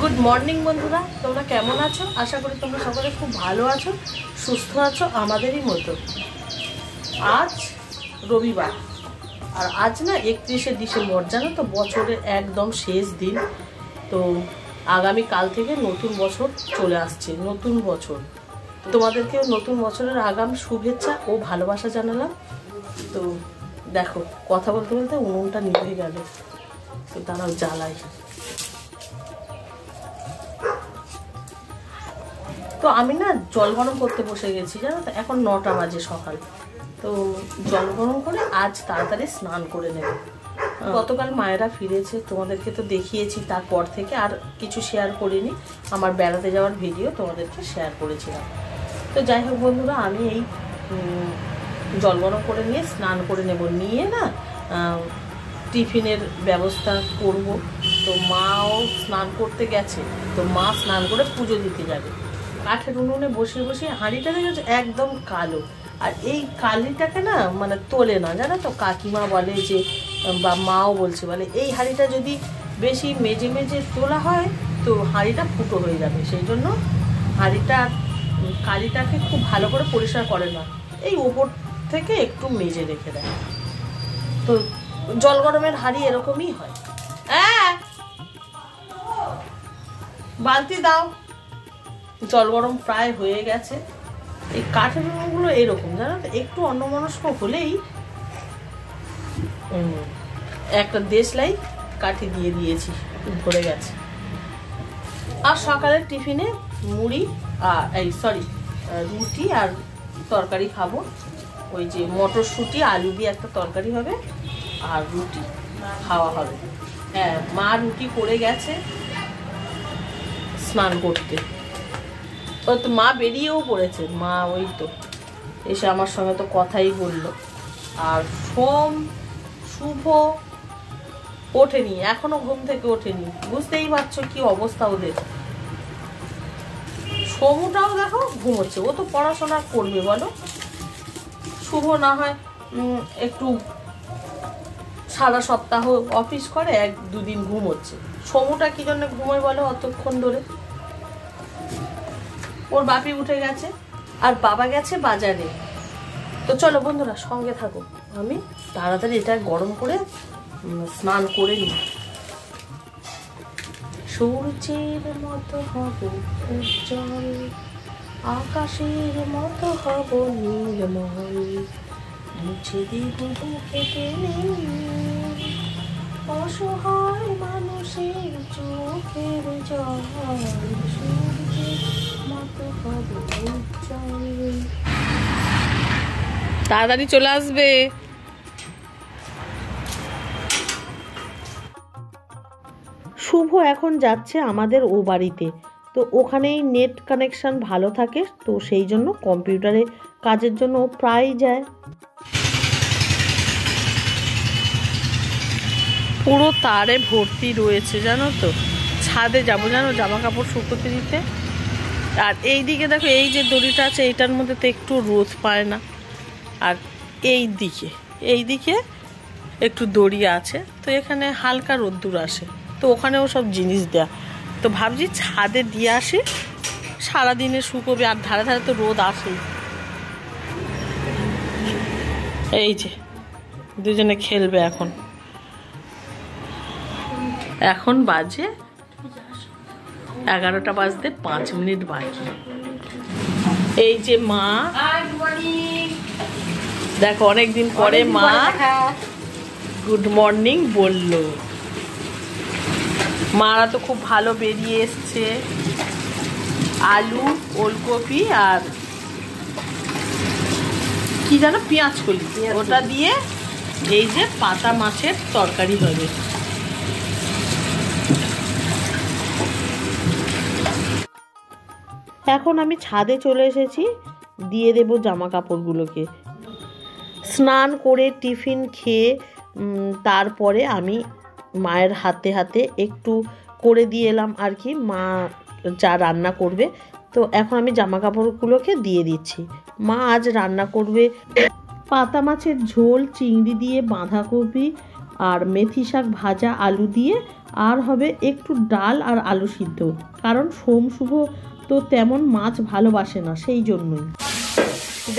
Good morning বন্ধুরা, তোমরা কেমন আছো? আশা করি তোমরা সকলে খুব ভালো আছো, সুস্থ আছো আমাদেরই মতো। আজ রবিবার, আর আজ না 31শে ডিসেম্বর, জানো তো, বছরের একদম শেষ দিন। তো আগামী কাল থেকে নতুন বছর চলে আসছে, নতুন বছর। তোমাদেরকেও নতুন বছরের আগাম শুভেচ্ছা ও ভালোবাসা জানালাম। তো দেখো, কথা বলতে বলতে উনুনটা নিভে গেল, তো দাঁড়াও জ্বালাই। তো আমি না জল গরম করতে বসে গেছি, জানো তো, এখন 9টা বাজে সকাল। তো জল গরম করে আজ তাড়াতাড়ি স্নান করে নেব। গতকাল মায়েরা ফিরেছে, তোমাদেরকে তো দেখিয়েছি, তারপর থেকে আর কিছু শেয়ার করিনি। আমার বেড়াতে যাওয়ার ভিডিও তোমাদেরকে শেয়ার করেছিলাম। তো যাই হোক বন্ধুরা, আমি এই জল গরম করে নিয়ে স্নান করে নেব, নিয়ে না টিফিনের ব্যবস্থা করব। তো মাও স্নান করতে গেছে, তো মা স্নান করে পুজো দিতে যাবে। কাঠের উনুনে বসে বসে হাঁড়িটা দেখেছো একদম কালো, আর এই কালিটাকে না মানে তোলে না, জানো তো। কাকিমা বলে যে, বা মাও বলছে, বলে এই হাঁড়িটা যদি বেশি মেজে মেজে তোলা হয় তো হাঁড়িটা ফুটো হয়ে যাবে, সেই জন্য হাঁড়িটা কালিটাকে খুব ভালো করে পরিষ্কার করে না, এই ওপর থেকে একটু মেজে রেখে দেয়। তো জল গরমের হাঁড়ি এরকমই হয়। বালতি দাও। জল গরম প্রায় হয়ে গেছে। এই কাঠের উনুনগুলো এরকম, জানো তো, একটু অন্যমনস্ক হলেই একটা দেশলাই কাঠি দিয়ে দিয়েছি, ভরে গেছে। আর সকালের টিফিনে মুড়ি রুটি আর তরকারি খাবো। ওই যে মটরশুঁটি আলু দিয়ে একটা তরকারি হবে, আর রুটি খাওয়া হবে। হ্যাঁ, মা রুটি করে গেছে স্নান করতে। ও তো মা বেরিয়েও পড়েছে, মা ওই তো এসে আমার সঙ্গে তো কথাই বললো। আর শুভ ওঠেনি, এখনো ঘুম থেকে ওঠেনি, বুঝতেই পারছো কি অবস্থা ওদের। সমুটাও দেখো ঘুমোচ্ছে, ও তো পড়াশোনা করবে বলো। শুভ না হয় একটু সারা সপ্তাহ অফিস করে, 1-2 দিন ঘুমোচ্ছে। সমুটা কি জন্য ঘুমোয় বলো অতক্ষণ ধরে? ওর বাপি উঠে গেছে, আর বাবা গেছে বাজারে। তো চলো বন্ধুরা, সঙ্গে থাকো, আমি তাড়াতাড়ি এটা গরম করে স্নান করে নিই। সূর্যের মতো হব উজ্জ্বল, আকাশের মতো হব নীলময়, মুছে দিব বুকে টেনে অসহায় মানুষের চোখের জল, সূর্যের মতো হব উজ্জ্বল। তাড়াতাড়ি চলে আসবে। শুভ এখন যাচ্ছে আমাদের ও বাড়িতে, তো ওখানেই নেট কানেকশন ভালো থাকে, তো সেই জন্য কম্পিউটারে কাজের জন্য ও প্রায় যায়। পুরো তারে ভর্তি রয়েছে, জানো তো। ছাদে যাবো, জানো, জামা কাপড় শুকোতে দিতে। আর এই দিকে দেখো, এই যে দড়িটা আছে, এইটার মধ্যে তো একটু রোদ পায় না। আর এই দিকে একটু দড়ি আছে, তো এখানে হালকা রোদ্দুর আসে, তো ওখানেও সব জিনিস দেয়া। তো ভাবছি ছাদে দিয়ে আসি, সারাদিনে শুকোবে, আর ধারে ধারে তো রোদ আসেই। এই যে দুজনে খেলবে। এখন বাজে 11টা বাজতে 5 মিনিট বাকি। এই যে মা, দেখো অনেকদিন পরে মা গুড মর্নিং বললো। মারা তো খুব ভালো বেরিয়ে এসছে, আলু, ওলকপি আর কি জানো, পেঁয়াজ কলি, ওটা দিয়ে এই যে পাতা মাছের তরকারি হবে। এখন আমি ছাদে চলে এসেছি, দিয়ে দেব জামা কাপড়গুলোকে। স্নান করে টিফিন খেয়ে তারপরে আমি মায়ের হাতে হাতে একটু করে দিয়ে এলাম আর কি, মা যা রান্না করবে। তো এখন আমি জামা কাপড়গুলোকে দিয়ে দিচ্ছি। মা আজ রান্না করবে পাতা মাছের ঝোল, চিংড়ি দিয়ে বাঁধাকপি আর মেথি শাক ভাজা, আলু দিয়ে, আর হবে একটু ডাল আর আলু সিদ্ধ, কারণ সোম শুভ তো তেমন মাছ ভালোবাসে না, সেই জন্যই।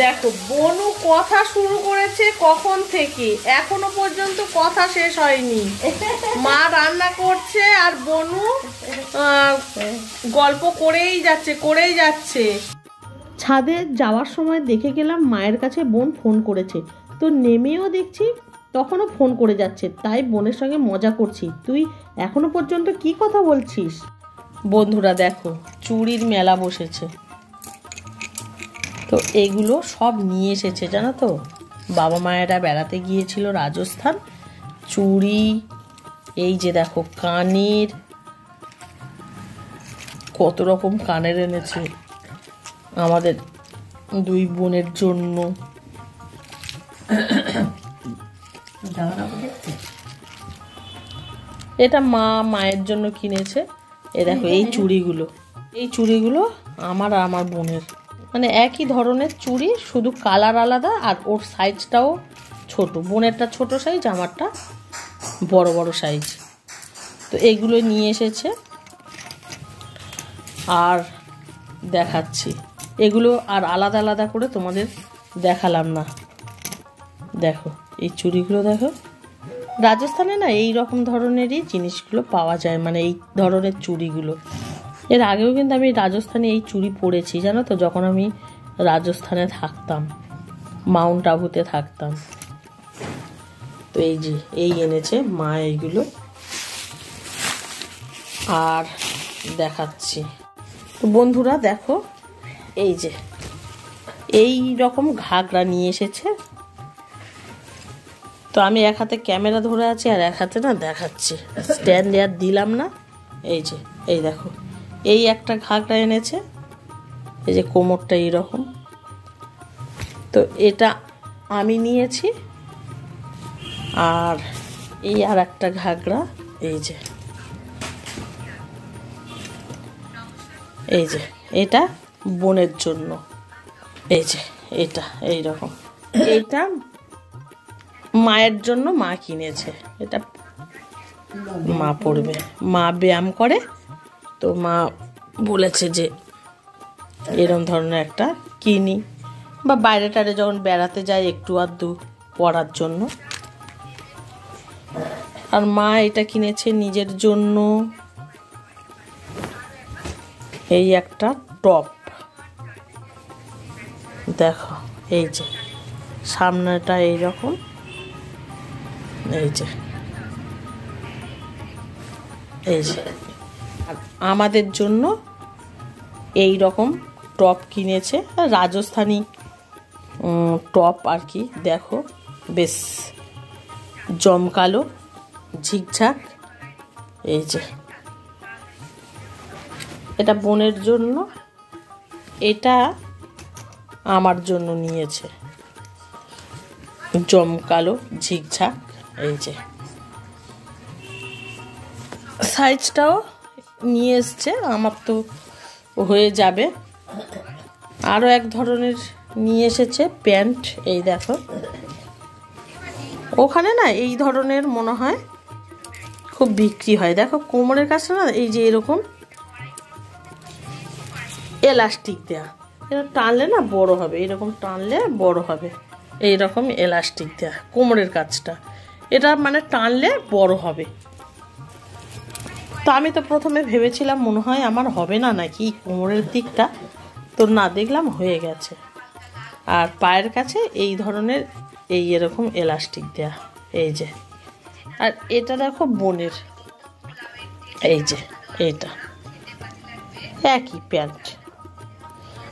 দেখো বনু কথা শুরু করেছে কখন থেকে, এখনো পর্যন্ত কথা শেষ হয়নি। মা রান্না করছে আর বনু গল্প করেই যাচ্ছে। ছাদে যাওয়ার সময় দেখে গেলাম মায়ের কাছে বোন ফোন করেছে, তো নেমেও দেখছি তখনও ফোন করে যাচ্ছে, তাই বোনের সঙ্গে মজা করছি। তুই এখনো পর্যন্ত কি কথা বলছিস? বন্ধুরা দেখো চুড়ির মেলা বসেছে, তো এগুলো সব নিয়ে এসেছে জানো তো, বাবা মায়েরা বেড়াতে গিয়েছিল রাজস্থান। চুড়ি, এই যে দেখো কানের, কত রকম কানের এনেছে আমাদের দুই বোনের জন্য। এটা মায়ের জন্য কিনেছে। এ দেখো এই চুড়িগুলো আমার আর আমার বোনের, মানে একই ধরনের চুড়ি, শুধু কালার আলাদা আর ওর সাইজটাও ছোট। বোনেরটা ছোট সাইজ, আমারটা বড় বড় সাইজ। তো এগুলো নিয়ে এসেছে আর দেখাচ্ছি। এগুলো আর আলাদা আলাদা করে তোমাদের দেখালাম না। দেখো এই চুড়িগুলো দেখো, রাজস্থানে না এই রকম ধরনেরই জিনিসগুলো পাওয়া যায়, মানে এই ধরনের চুড়িগুলো। এর আগেও কিন্তু আমি রাজস্থানে এই চুড়ি পরেছি জানো তো, যখন আমি রাজস্থানে থাকতাম, মাউন্ট আবুতে থাকতাম। তো এই যে এই এনেছে মা এইগুলো, আর দেখাচ্ছি। তো বন্ধুরা দেখো এই যে এই রকম ঘাগরা নিয়ে এসেছে। তো আমি এক হাতে ক্যামেরা ধরে আছি আর এক হাতে না দেখাচ্ছি, স্ট্যান্ড আর দিলাম না। এই যে এই দেখো এই একটা ঘাগরা এনেছে, এই যে কোমরটা এইরকম। তো এটা আমি নিয়েছি। আর এই আর একটা ঘাগরা, এই যে এটা বোনের জন্য। এই যে এটা এইরকম, এটা মায়ের জন্য মা কিনেছে। এটা মা পরবে, মা ব্যায়াম করে, তো মা বলেছে যে এরকম ধরনের একটা কিনি, বা বাইরে টারে যখন বেড়াতে যাই একটু আধটু পরার জন্য। আর মা এটা কিনেছে নিজের জন্য, এই একটা টপ। দেখো এই যে সামনেটা এইরকম, এই যে আর আমাদের জন্য এই রকম টপ কিনেছে, রাজস্থানী টপ আর কি। দেখো বেশ জমকালো, ঝিকঝাক। এই যে এটা বোনের জন্য, এটা আমার জন্য নিয়েছে, জমকালো ঝিকঝাক। এই যে সাইজটাও নিয়ে এসছে, আমার তো হয়ে যাবে। আরও এক ধরনের নিয়ে এসেছে প্যান্ট, এই দেখো। ওখানে না এই ধরনের মনে হয় খুব বিক্রি হয়। দেখো কোমরের কাছে না এই যে এরকম এলাস্টিক দেয়া, এটা টানলে না বড় হবে, এরকম টানলে বড় হবে, এইরকম এলাস্টিক দেয়া কোমরের কাছটা, এটা মানে টানলে বড় হবে। তো আমি তো প্রথমে ভেবেছিলাম মনে হয় আমার হবে না নাকি কোমরের দিকটা, তো না, দেখলাম হয়ে গেছে। আর পায়ের কাছে এই ধরনের এই এরকম এলাস্টিক দেয়া, এই যে। আর এটা দেখো বোনের, এই যে এটা একই প্যান্ট।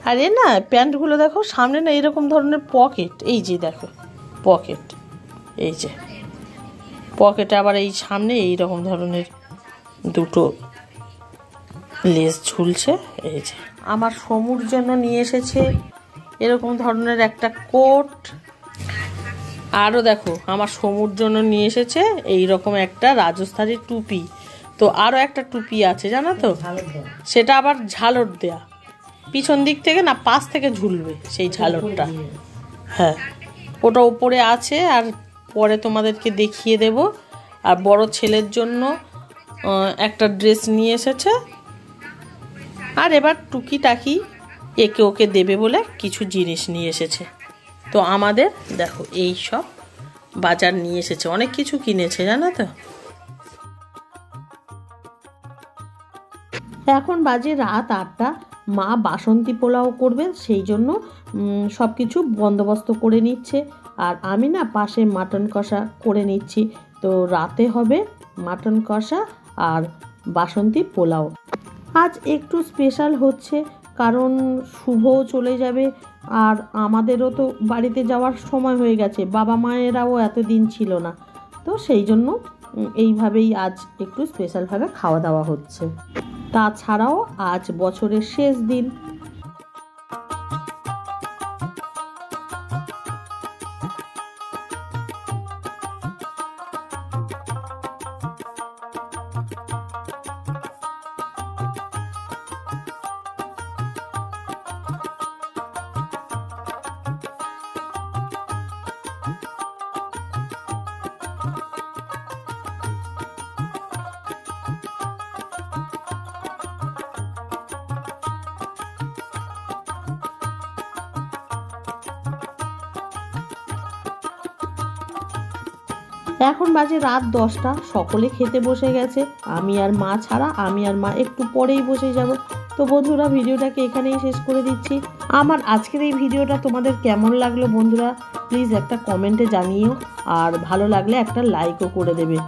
আর এ না প্যান্টগুলো দেখো সামনে না এরকম ধরনের পকেট, এই যে দেখো পকেট, এই যে পকেটে আবার এই সামনে এই রকম ধরনের দুটো লেস ঝুলছে। এই যে আমার সমুর জন্য নিয়ে এসেছে এরকম ধরনের একটা কোট। আরও দেখো আমার সমুর জন্য নিয়ে এসেছে এই রকম একটা রাজস্থানী টুপি। তো আরও একটা টুপি আছে জানো তো, সেটা আবার ঝালর দেয়া, পিছন দিক থেকে না পাশ থেকে ঝুলবে সেই ঝালরটা। হ্যাঁ ওটা ওপরে আছে, আর পরে তোমাদেরকে দেখিয়ে দেব। আর বড় ছেলের জন্য একটা ড্রেস নিয়ে এসেছে, আর এবার টুকিটাকি একে ওকে দেবে বলে কিছু জিনিস নিয়ে এসেছে। তো আমাদের দেখো এই সব বাজার নিয়ে এসেছে, অনেক কিছু কিনেছে জানো তো। এখন বাজে রাত 8টা, মা বাসন্তী পোলাও করবে, সেই জন্য সব কিছু বন্দোবস্ত করে নিচ্ছে। আর আমি না পাশে মাটন কষা করে নিচ্ছি। তো রাতে হবে মাটন কষা আর বাসন্তী পোলাও। আজ একটু স্পেশাল হচ্ছে, কারণ শুভও চলে যাবে আর আমাদেরও তো বাড়িতে যাওয়ার সময় হয়ে গেছে, বাবা মায়েরাও এতদিন ছিল না। তো সেই জন্য এইভাবেই আজ একটু স্পেশালভাবে খাওয়া দাওয়া হচ্ছে। তাছাড়াও আজ বছরের শেষ দিন। এখন বাজে রাত 10টা, সকলে খেতে বসে গেছে, আমি আর মা ছাড়া। আমি আর মা একটু পরেই বসে যাব। তো বন্ধুরা, ভিডিওটাকে এখানেই শেষ করে দিচ্ছি। আমার আজকের এই ভিডিওটা তোমাদের কেমন লাগলো বন্ধুরা, প্লিজ একটা কমেন্টে জানিও, আর ভালো লাগলে একটা লাইকও করে দেবে।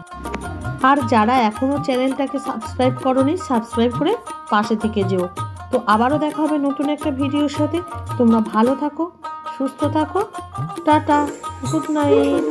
আর যারা এখনও চ্যানেলটাকে সাবস্ক্রাইব করোনি, সাবস্ক্রাইব করে পাশে থেকে যেও। তো আবারও দেখা হবে নতুন একটা ভিডিওর সাথে। তোমরা ভালো থাকো, সুস্থ থাকো, টাটা, গুড নাইট।